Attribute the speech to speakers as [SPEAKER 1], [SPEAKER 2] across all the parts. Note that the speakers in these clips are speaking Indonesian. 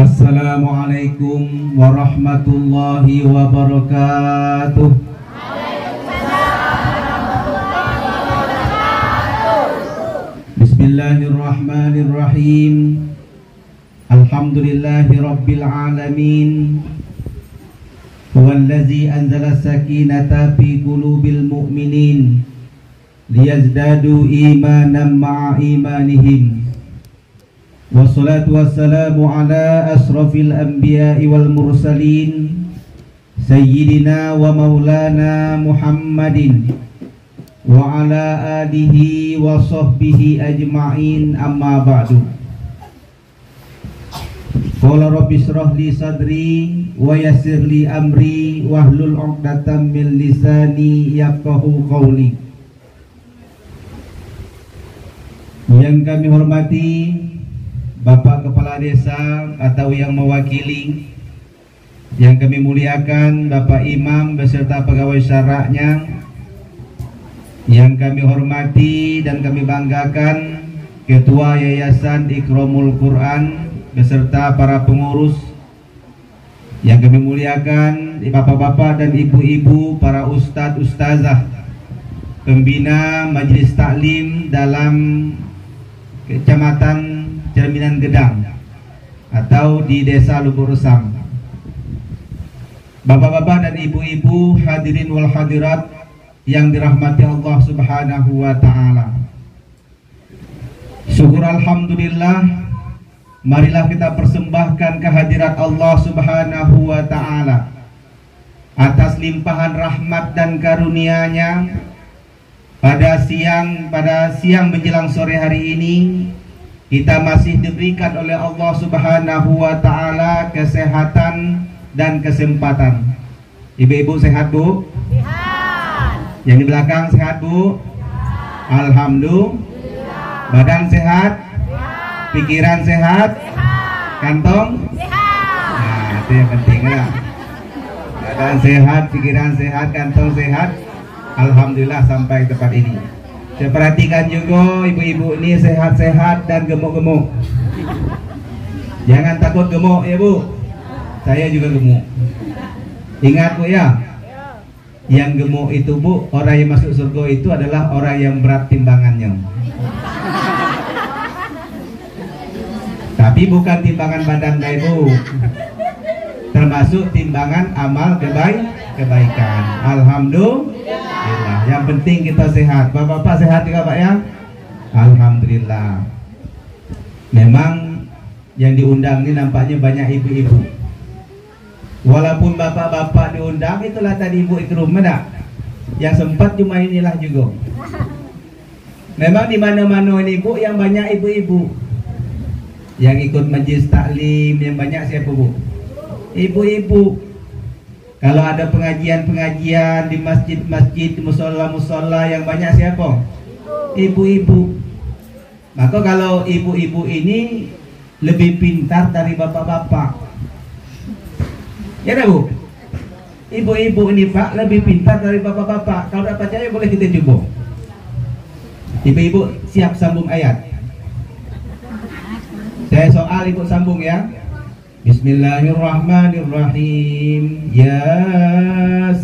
[SPEAKER 1] Assalamualaikum warahmatullahi wabarakatuh. Bismillahirrahmanirrahim. Alhamdulillahi rabbil alamin. Huwallazi anzala sakinata fi qulubil mu'minin liyazdadu imanan ma'a imanihim. Wassalatu wassalamu ala asrafil anbiya'i wal mursalin Sayyidina wa maulana Muhammadin wa ala alihi wa sahbihi ajma'in, amma ba'du. Qala rabbi shrah li sadri wa yassir li amri wahlul 'uqdatam min lisani yafqahu qawli. Yang kami hormati Bapak Kepala Desa atau yang mewakili, yang kami muliakan Bapak Imam beserta pegawai syara'nya, yang kami hormati dan kami banggakan Ketua Yayasan Ikramul Quran beserta para pengurus, yang kami muliakan bapak-bapak dan ibu-ibu, para ustadz ustazah, pembina majelis taklim dalam Kecamatan Cerminan Gedang atau di Desa Lubuk Resam, bapak-bapak dan ibu-ibu, hadirin wal hadirat yang dirahmati Allah Subhanahu wa ta'ala. Syukur alhamdulillah, marilah kita persembahkan kehadirat Allah Subhanahu wa ta'ala atas limpahan rahmat dan karunia-Nya pada siang menjelang sore hari ini. Kita masih diberikan oleh Allah Subhanahu wa ta'ala kesehatan dan kesempatan. Ibu-ibu sehat, Bu? Sehat. Yang di belakang sehat, Bu? Sehat. Alhamdulillah. Badan sehat? Sehat. Pikiran sehat? Sehat. Kantong? Sehat. Nah, itu yang penting lah. Badan sehat, pikiran sehat, kantong sehat. Alhamdulillah sampai tempat ini. Saya perhatikan juga ibu-ibu ini sehat-sehat dan gemuk-gemuk. Jangan takut gemuk ya, Bu. Saya juga gemuk. Ingat, Bu, ya, yang gemuk itu, Bu, orang yang masuk surga itu adalah orang yang berat timbangannya. Tapi bukan timbangan badan, Bu, termasuk timbangan amal kebaikan. Alhamdulillah. Yang penting kita sehat. Bapak-bapak sehat juga, Pak, ya? Alhamdulillah. Memang yang diundang ini nampaknya banyak ibu-ibu. Walaupun bapak-bapak diundang, itulah tadi Ibu Ikrum, enggak? Yang sempat cuma inilah juga. Memang di mana-mana ini, Bu, yang banyak ibu-ibu. Yang ikut majelis taklim yang banyak siapa, Bu? Ibu-ibu. Kalau ada pengajian-pengajian di masjid-masjid, di musola-musola, yang banyak siapa? Ibu-ibu. Maka kalau ibu-ibu ini lebih pintar dari bapak-bapak. Ya dah, Bu? Ibu-ibu ini, Pak, lebih pintar dari bapak-bapak. Kalau tak percaya boleh kita coba. Ibu-ibu siap sambung ayat. Saya soal, Ibu sambung ya. Bismillahirrahmanirrahim. Yasin.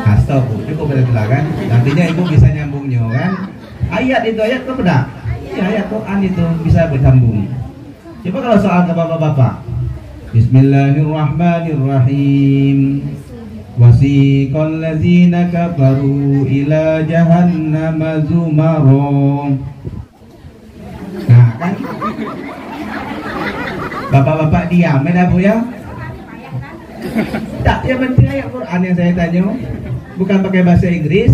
[SPEAKER 1] Astagfirullah, cukup pada kan? Nantinya Ibu bisa nyambungnya kan? Ayat itu ayat ke beda? Ya, ayat Quran itu bisa bersambung. Coba kalau soal ke bapak-bapak. Bismillahirrahmanirrahim. Wasiqal ladzina kafaru ila jahannama zumaron. Nah, kan? Bapak-bapak diam ya, Bu, ya? Tak, yang penting ayat Quran yang saya tanya. Bukan pakai bahasa Inggris.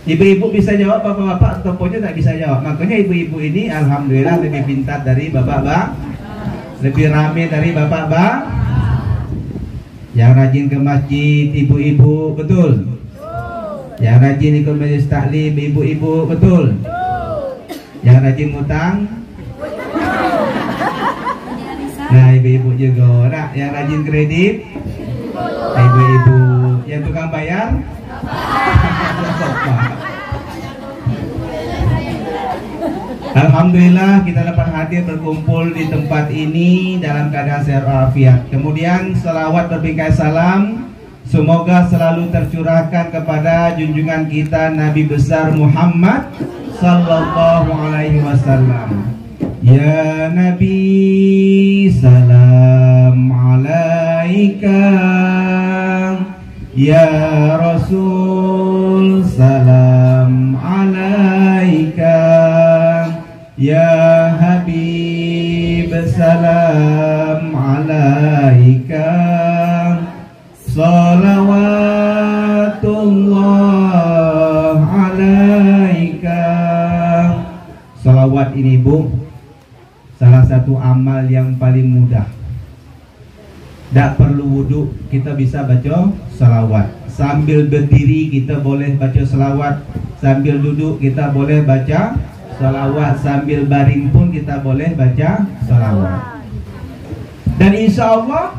[SPEAKER 1] Ibu-ibu bisa jawab, bapak-bapak toponya tak bisa jawab. Makanya ibu-ibu ini alhamdulillah lebih pintar dari bapak-bapak, lebih rame dari bapak-bapak. Yang rajin ke masjid, ibu-ibu, betul? Yang rajin ikut majelis taklim, ibu-ibu, betul? Yang rajin ngutang? Nah, ibu-ibu juga. Nah, yang rajin kredit? Ibu-ibu. Yang tukang bayar? Alhamdulillah kita dapat hadir berkumpul di tempat ini dalam keadaan sehat walafiat. Kemudian selawat berbingkai salam semoga selalu tercurahkan kepada junjungan kita Nabi besar Muhammad sallallahu alaihi wasallam. Ya Nabi salam alaika, ya Rasul salam alaika, ya Habib salam alaika, salawatullah alaika. Salawat ini Bu, salah satu amal yang paling mudah. Tak perlu wudhu kita bisa baca salawat. Sambil berdiri kita boleh baca salawat. Sambil duduk kita boleh baca salawat. Sambil baring pun kita boleh baca salawat. Dan insya Allah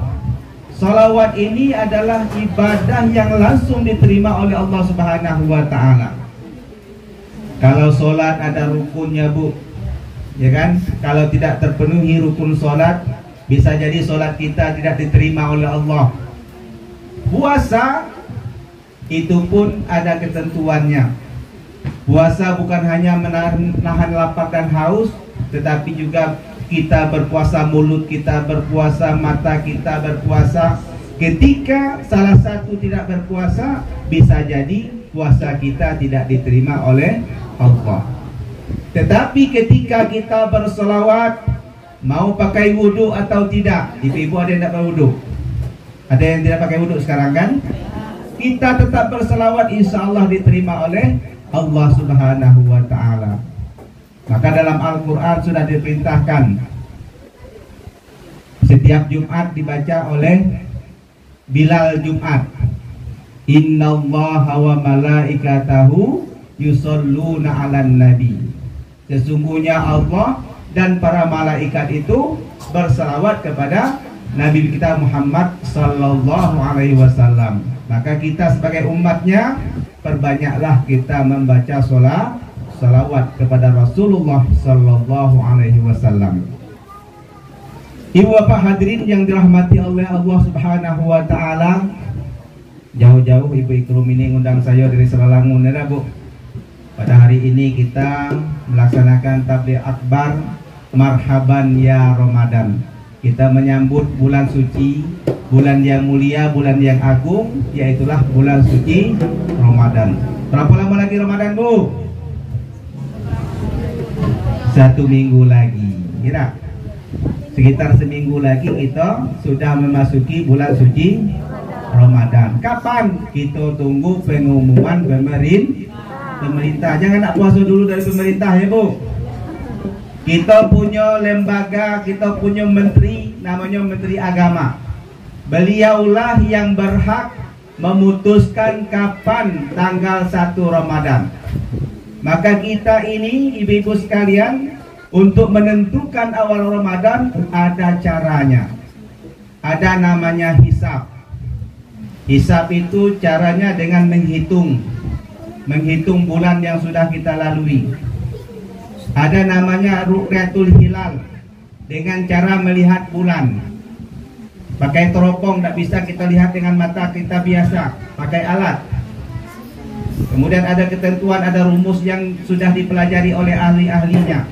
[SPEAKER 1] salawat ini adalah ibadah yang langsung diterima oleh Allah Subhanahu wa ta'ala. Kalau solat ada rukunnya Bu, ya kan? Kalau tidak terpenuhi rukun solat, bisa jadi solat kita tidak diterima oleh Allah. Puasa itu pun ada ketentuannya. Puasa bukan hanya menahan lapar dan haus, tetapi juga kita berpuasa, mulut kita berpuasa, mata kita berpuasa. Ketika salah satu tidak berpuasa, bisa jadi puasa kita tidak diterima oleh Allah. Tetapi ketika kita berselawat, mau pakai wudhu atau tidak, ibu-ibu ada yang tidak berwudhu? Ada yang tidak pakai wudhu sekarang kan? Kita tetap berselawat, insya Allah diterima oleh Allah Subhanahu wa ta'ala. Maka dalam Al-Quran sudah diperintahkan setiap Jumat dibaca oleh Bilal Jumat, Innallaha wa malaikatahu yusholluna 'alan nabi. Sesungguhnya Allah dan para malaikat itu berselawat kepada Nabi kita Muhammad sallallahu alaihi wasallam. Maka kita sebagai umatnya perbanyaklah kita membaca salawat kepada Rasulullah sallallahu alaihi wasallam. Ibu bapak hadirin yang dirahmati oleh Allah Subhanahu wa ta'ala, jauh-jauh Ibu Ikrum ini ngundang saya dari Selalangun ya Bu. Pada hari ini kita melaksanakan tabligh akbar marhaban ya Ramadan. Kita menyambut bulan suci, bulan yang mulia, bulan yang agung, yaitulah bulan suci Ramadan. Berapa lama lagi Ramadan Bu? 1 minggu lagi, kira sekitar seminggu lagi kita sudah memasuki bulan suci Ramadan. Kapan? Kita tunggu pengumuman pemerintah. Jangan nak puasa dulu dari pemerintah ya Bu. Kita punya lembaga, kita punya menteri, namanya Menteri Agama. Beliaulah yang berhak memutuskan kapan tanggal 1 Ramadan. Maka kita ini ibu-ibu sekalian, untuk menentukan awal Ramadan ada caranya. Ada namanya hisab. Hisab itu caranya dengan menghitung bulan yang sudah kita lalui. Ada namanya ru'yatul hilal, dengan cara melihat bulan. Pakai teropong, tidak bisa kita lihat dengan mata kita biasa, pakai alat. Kemudian ada ketentuan, ada rumus yang sudah dipelajari oleh ahli-ahlinya.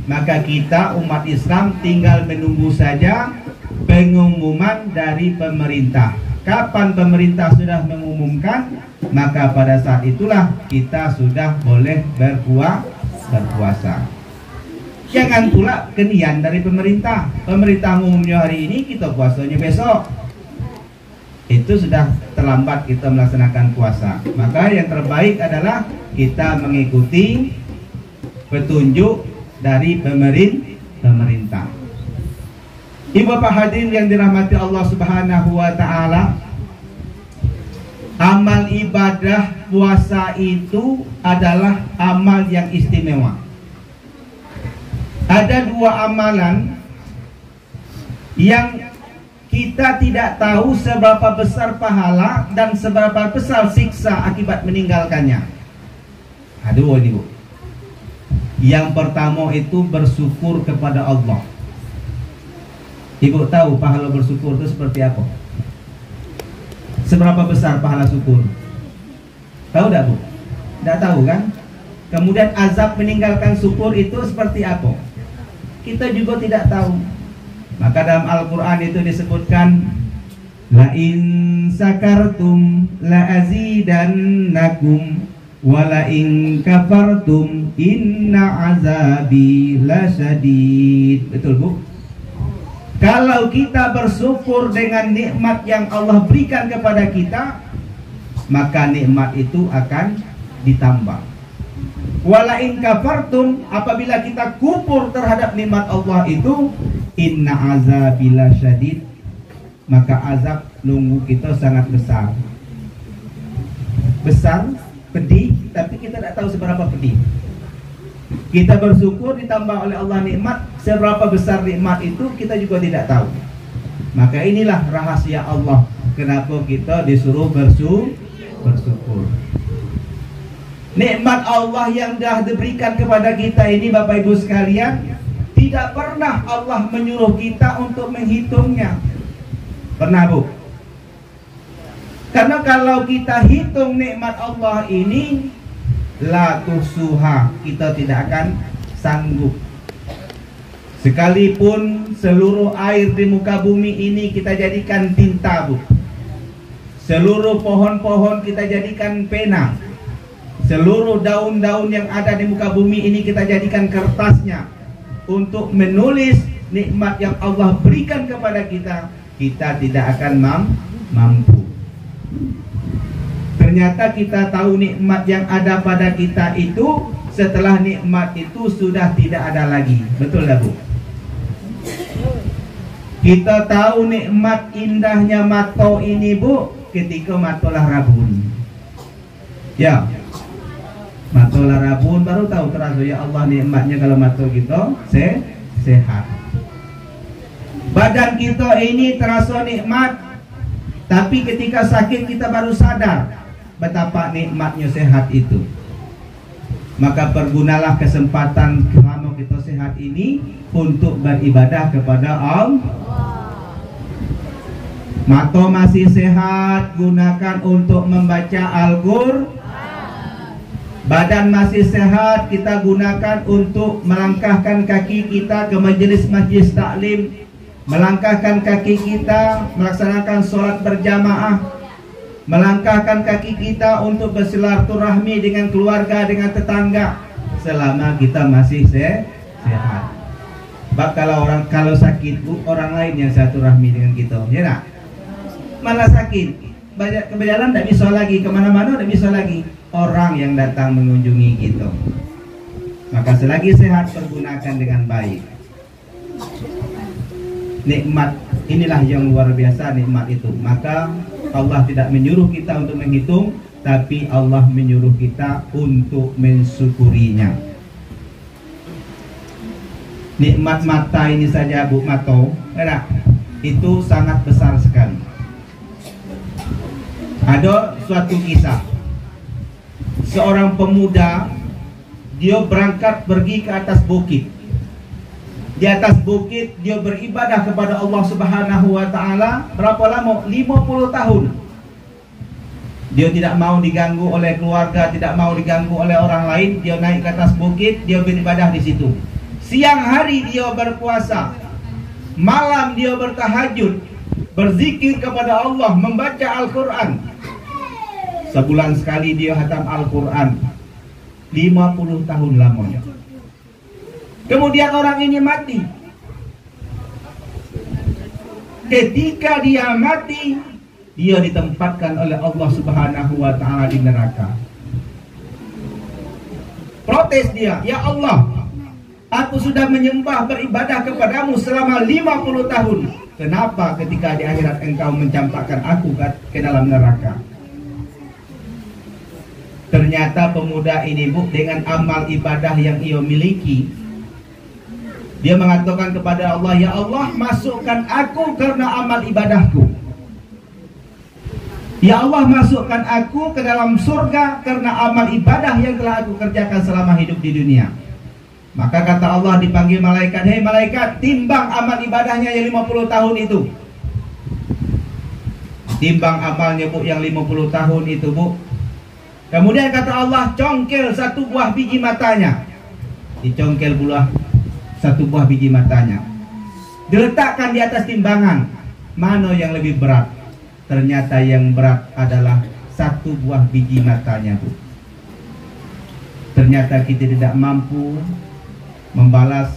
[SPEAKER 1] Maka kita umat Islam tinggal menunggu saja pengumuman dari pemerintah. Kapan pemerintah sudah mengumumkan, maka pada saat itulah kita sudah boleh berpuasa. Jangan pula kenian dari pemerintah. Pemerintah umumnya hari ini, kita puasanya besok. Itu sudah terlambat kita melaksanakan puasa. Maka yang terbaik adalah kita mengikuti petunjuk dari pemerintah. Ibu bapak hadirin yang dirahmati Allah Subhanahu wa ta'ala, amal ibadah puasa itu adalah amal yang istimewa. Ada 2 amalan yang kita tidak tahu seberapa besar pahala dan seberapa besar siksa akibat meninggalkannya. Aduh ini Bu. Yang pertama itu bersyukur kepada Allah. Ibu tahu pahala bersyukur itu seperti apa? Seberapa besar pahala syukur? Tahu tidak Bu? Tidak tahu kan? Kemudian azab meninggalkan syukur itu seperti apa? Kita juga tidak tahu. Maka dalam Al-Quran itu disebutkan, la in sakartum la azidannakum wa la in kafartum inna azabi lasyadid. Betul Bu? Kalau kita bersyukur dengan nikmat yang Allah berikan kepada kita, maka nikmat itu akan ditambah. Wala in kafartum, apabila kita kufur terhadap nikmat Allah itu, inna azabila syadid, maka azab nunggu kita sangat besar. Besar, pedih, tapi kita tidak tahu seberapa pedih. Kita bersyukur ditambah oleh Allah nikmat, seberapa besar nikmat itu kita juga tidak tahu. Maka inilah rahasia Allah, kenapa kita disuruh bersyukur. Nikmat Allah yang dah diberikan kepada kita ini Bapak Ibu sekalian, tidak pernah Allah menyuruh kita untuk menghitungnya. Pernah Bu? Karena kalau kita hitung nikmat Allah ini, la tuhsuha, kita tidak akan sanggup. Sekalipun seluruh air di muka bumi ini kita jadikan tinta Bu, seluruh pohon-pohon kita jadikan pena, seluruh daun-daun yang ada di muka bumi ini kita jadikan kertasnya untuk menulis nikmat yang Allah berikan kepada kita, kita tidak akan mampu. Ternyata kita tahu nikmat yang ada pada kita itu setelah nikmat itu sudah tidak ada lagi. Betul tak Bu? Kita tahu nikmat indahnya mato ini Bu ketika matolah rabun. Ya, matolah rabun baru tahu terasa ya Allah nikmatnya kalau mato kita sehat. Badan kita ini terasa nikmat, tapi ketika sakit kita baru sadar betapa nikmatnya sehat itu. Maka pergunalah kesempatan selama kita sehat ini untuk beribadah kepada Allah. Mata masih sehat, gunakan untuk membaca Al-Qur'an. Badan masih sehat, kita gunakan untuk melangkahkan kaki kita ke majelis-majelis taklim, melangkahkan kaki kita melaksanakan sholat berjamaah, melangkahkan kaki kita untuk bersilaturahmi dengan keluarga, dengan tetangga, selama kita masih sehat. Bak kalau sakit Bu, orang lain yang silaturahmi dengan kita, ya nak? Malah sakit, berjalan tidak bisa lagi, kemana-mana tidak bisa lagi, orang yang datang mengunjungi kita. Maka selagi sehat pergunakan dengan baik. Nikmat inilah yang luar biasa, nikmat itu. Maka Allah tidak menyuruh kita untuk menghitung, tapi Allah menyuruh kita untuk mensyukurinya. Nikmat mata ini saja Bu, mato, itu sangat besar sekali. Ada suatu kisah, seorang pemuda, dia berangkat pergi ke atas bukit. Di atas bukit dia beribadah kepada Allah Subhanahu wa taala. Berapa lama? 50 tahun. Dia tidak mau diganggu oleh keluarga, tidak mau diganggu oleh orang lain. Dia naik ke atas bukit, dia beribadah di situ. Siang hari dia berpuasa, malam dia bertahajud, berzikir kepada Allah, membaca Al-Qur'an. Sebulan sekali dia khatam Al-Qur'an. 50 tahun lamanya. Kemudian orang ini mati. Ketika dia mati, dia ditempatkan oleh Allah Subhanahu wa taala di neraka. Protes dia, "Ya Allah, aku sudah menyembah beribadah kepadamu selama 50 tahun. Kenapa ketika di akhirat engkau mencampakkan aku ke dalam neraka?" Ternyata pemuda ini Bu, dengan amal ibadah yang ia miliki, Dia mengatakan kepada Allah, ya Allah, masukkan aku karena amal ibadahku. Ya Allah, masukkan aku ke dalam surga karena amal ibadah yang telah aku kerjakan selama hidup di dunia. Maka kata Allah, dipanggil malaikat, hei malaikat, timbang amal ibadahnya yang 50 tahun itu. Timbang amalnya Bu yang 50 tahun itu Bu. Kemudian kata Allah, congkel satu buah biji matanya. Dicongkel pula satu buah biji matanya. Diletakkan di atas timbangan. Mana yang lebih berat? Ternyata yang berat adalah satu buah biji matanya Bu. Ternyata kita tidak mampu membalas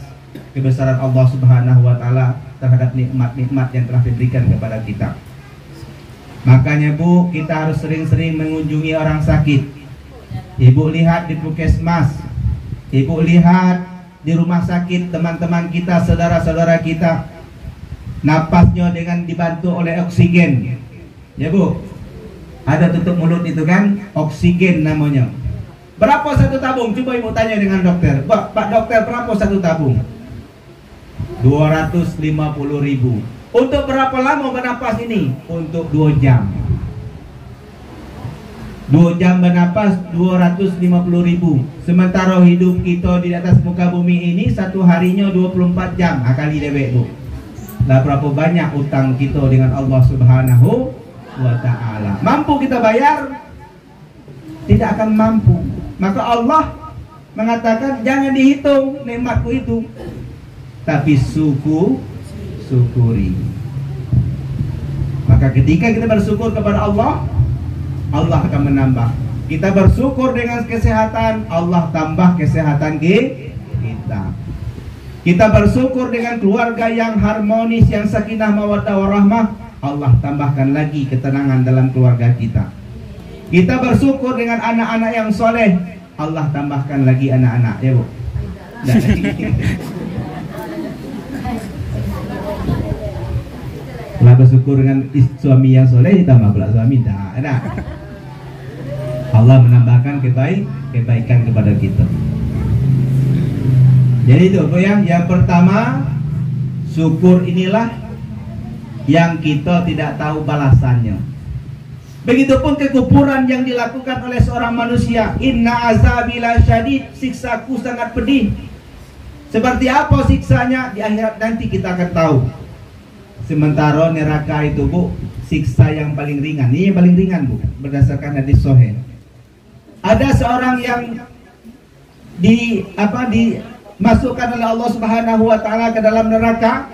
[SPEAKER 1] kebesaran Allah Subhanahu wa Ta'ala terhadap nikmat-nikmat yang telah diberikan kepada kita. Makanya Bu, kita harus sering-sering mengunjungi orang sakit. Ibu lihat di puskesmas, Ibu lihat di rumah sakit teman-teman kita, saudara-saudara kita, napasnya dengan dibantu oleh oksigen. Ya Bu, ada tutup mulut itu kan, oksigen namanya. Berapa satu tabung? Coba Ibu tanya dengan dokter. Pak dokter, berapa satu tabung? 250.000. Untuk berapa lama bernapas ini? Untuk 2 jam. 2 jam bernapas 250.000. Sementara hidup kita di atas muka bumi ini satu harinya 24 jam. Kali dewek Bu. Lah berapa banyak utang kita dengan Allah Subhanahu wa Ta'ala? Mampu kita bayar? Tidak akan mampu. Maka Allah mengatakan jangan dihitung nikmatku itu, tapi syukuri. Maka ketika kita bersyukur kepada Allah, Allah akan menambah. Kita bersyukur dengan kesehatan, Allah tambah kesehatan kita. Kita bersyukur dengan keluarga yang harmonis, yang sakinah mawaddah warahmah, Allah tambahkan lagi ketenangan dalam keluarga kita. Kita bersyukur dengan anak-anak yang soleh, Allah tambahkan lagi anak-anak, ya Bu. Lah bersyukur dengan suami yang soleh ditambah pula suami, ada. Allah menambahkan kebaikan kepada kita. Jadi itu Bu ya, yang pertama, syukur inilah yang kita tidak tahu balasannya. Begitupun kekufuran yang dilakukan oleh seorang manusia. Inna azabila syadid, siksaku sangat pedih. Seperti apa siksanya di akhirat nanti kita akan tahu. Sementara neraka itu Bu, siksa yang paling ringan. Ini yang paling ringan Bu, berdasarkan hadis sahih. Ada seorang yang dimasukkan oleh Allah Subhanahu wa Ta'ala ke dalam neraka.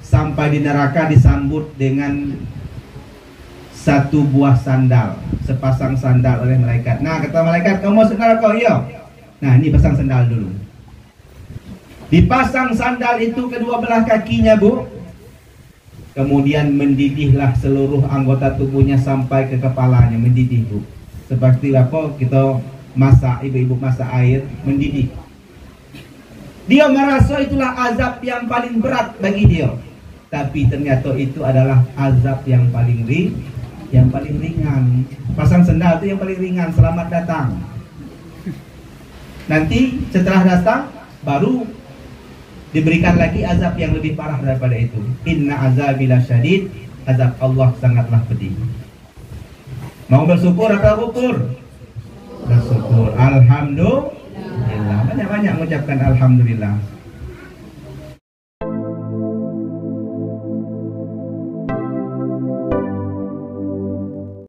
[SPEAKER 1] Sampai di neraka disambut dengan satu buah sandal, sepasang sandal oleh malaikat. Nah, kata malaikat, kamu masuk neraka? Iya. Nah, ini pasang sandal dulu. Dipasang sandal itu kedua belah kakinya Bu. Kemudian mendidihlah seluruh anggota tubuhnya sampai ke kepalanya, mendidih Bu. Seperti apa kita masak, ibu-ibu masak air, mendidih. Dia merasa itulah azab yang paling berat bagi dia. Tapi ternyata itu adalah azab yang paling ringan. Pasang sendal itu yang paling ringan. Selamat datang. Nanti setelah datang baru diberikan lagi azab yang lebih parah daripada itu. Inna azabila syadid, azab Allah sangatlah pedih. Mau bersyukur atau kufur? Bersyukur. Alhamdulillah. Banyak-banyak mengucapkan alhamdulillah.